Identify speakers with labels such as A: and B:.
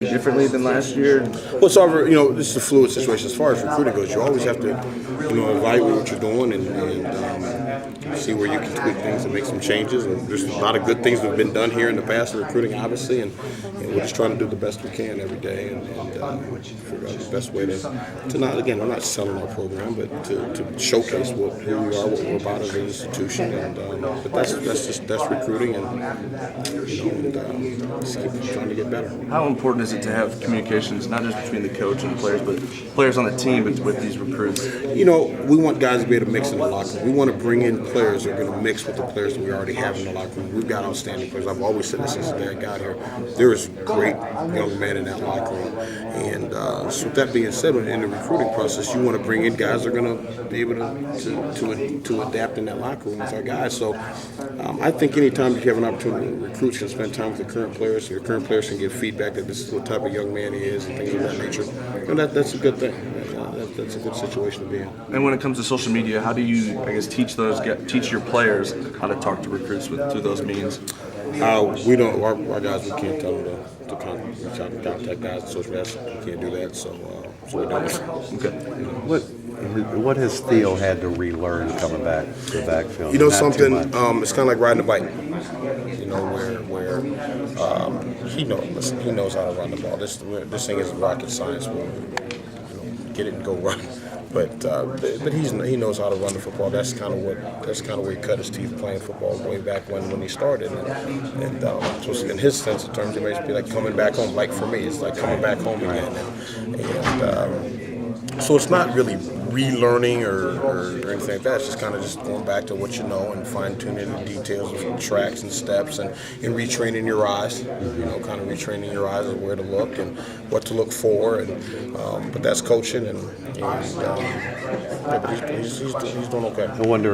A: differently than last year?
B: Well, it's all, this is a fluid situation. As far as recruiting goes, you always have to, evaluate what you're doing and see where you can tweak things and make some changes. And there's a lot of good things that have been done here in the past in recruiting, obviously, and we're just trying to do the best we can every day and figure out the best way to not, again, we're not selling our program, but to showcase who we are, what we're about as an institution. And but that's recruiting and just keep trying to get better.
A: How important is it to have communications, not just between the coach and the players, but players on the team with these recruits?
B: We want guys to be able to mix in the locker room. We want to bring in players that are going to mix with the players that we already have in the locker room. We've got outstanding players. I've always said this since the day I got here. There is great young men in that locker room. And so with that being said, in the recruiting process, you want to bring in guys that are going to be able to adapt in that locker room with our guys. So I think anytime you have an opportunity, recruits can spend time with the current players, your current players can give feedback that this is what type of young man he is and things of that nature. And that's a good thing. That's a good situation to be in.
A: And when it comes to social media, how do you, teach your players how to talk to recruits through those means?
B: We don't. Our guys, we can't tell them to reach out and contact guys on social media. We can't do that, so we don't.
A: Okay.
C: What has Theo had to relearn coming back to the backfield?
B: Something. It's kind of like riding a bike. Where he knows how to run the ball. This thing isn't rocket science. We'll get it and go run. But he knows how to run the football. That's kind of where he cut his teeth playing football way back when he started. And so in his sense of terms, it may be like coming back home. Like for me, it's like coming back home again. And so it's not really relearning or anything like that. It's just kind of just going back to what you know and fine-tuning the details of tracks and steps and retraining your eyes. Kind of retraining your eyes of where to look and what to look for. But that's coaching, but he's doing okay.
C: I wonder